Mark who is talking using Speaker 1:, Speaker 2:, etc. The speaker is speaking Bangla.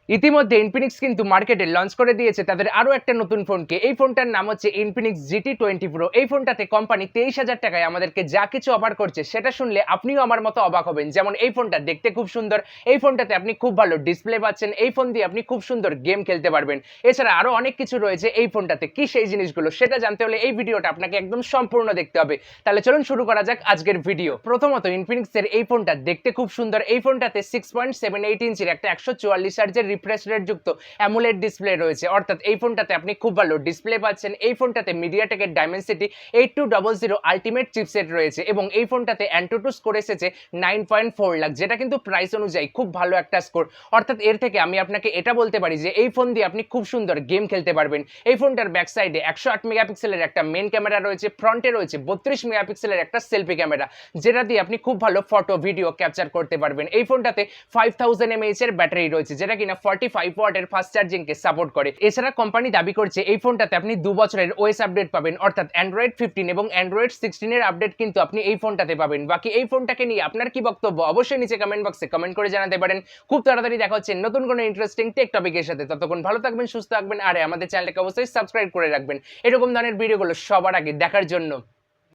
Speaker 1: ইতিমধ্যে ইনফিনিক্স কিন্তু মার্কেটে লঞ্চ করে দিয়েছে তাদের আরো একটা নতুন ফোনকে। এই ফোনটার নাম হচ্ছে ইনফিনিক্স GT20 Pro। এই ফোনটাতে কোম্পানি 23,000 টাকায় আমাদেরকে যা কিছু অফার করছে সেটা শুনলে আপনিও আমার মতো অবাক হবেন। যেমন এই ফোনটা দেখতে খুব সুন্দর, এই ফোনটাতে আপনি খুব ভালো ডিসপ্লে পাচ্ছেন, এই ফোন দিয়ে আপনি খুব সুন্দর গেম খেলতে পারবেন। এছাড়া আরো অনেক কিছু রয়েছে এই ফোনটাতে। কি সেই জিনিসগুলো সেটা জানতে হলে এই ভিডিওটা আপনাকে একদম সম্পূর্ণ দেখতে হবে। তাহলে চলুন শুরু করা যাক আজকের ভিডিও। প্রথমত ইনফিনিক্সের এই ফোনটা দেখতে খুব সুন্দর। এই ফোনটাতে 6.78 ইঞ্চির একটা 144 হার্জের রিফ্রেশ রেট যুক্ত অ্যামোলেড ডিসপ্লে রয়েছে, অর্থাৎ এই ফোনটাতে আপনি খুব ভালো ডিসপ্লে পাচ্ছেন। এই ফোনটাতে মিডিয়াটেকের ডাইমেনসিটি 8200 আলটিমেট চিপসেট রয়েছে এবং এই ফোনটাতে অ্যান্টুটু স্কোর এসেছে 9.4 লাখ, যেটা কিন্তু প্রাইস অনুযায়ী খুব ভালো একটা স্কোর। অর্থাৎ এর থেকে আমি আপনাকে এটা বলতে পারি যে এই ফোন দিয়ে আপনি খুব সুন্দর গেম খেলতে পারবেন। এই ফোনটার ব্যাক সাইডে 108 মেগাপিক্সেলের একটা মেন ক্যামেরা রয়েছে, ফ্রন্টে রয়েছে 32 মেগাপিক্সেলের একটা সেলফি ক্যামেরা, যেটা দিয়ে আপনি খুব ভালো ফটো ভিডিও ক্যাপচার করতে পারবেন। এই ফোনটাতে 5000 mAh এর ব্যাটারি রয়েছে, যেটা কিনা 45 ওয়াটের ফাস্ট চার্জিংকে সাপোর্ট করে। এছাড়া কোম্পানি দাবি করছে এই ফোনটাতে আপনি 2 বছরের ওএস আপডেট পাবেন, অর্থাৎ অ্যান্ড্রয়েড 15 এবং অ্যান্ড্রয়েড 16 এর আপডেট কিন্তু আপনি এই ফোনটাতে পাবেন। বাকি এই ফোনটাকে নিয়ে আপনার কি বক্তব্য অবশ্যই নিচে কমেন্ট বক্সে কমেন্ট করে জানাতে পারেন। খুব তাড়াতাড়ি দেখা হচ্ছে নতুন কোনো ইন্টারেস্টিং টেক টপিকের সাথে। ততক্ষণ ভালো থাকবেন, সুস্থ থাকবেন, আর আমাদের চ্যানেলটাকে অবশ্যই সাবস্ক্রাইব করে রাখবেন এরকম ধরনের ভিডিওগুলো সবার আগে দেখার জন্য।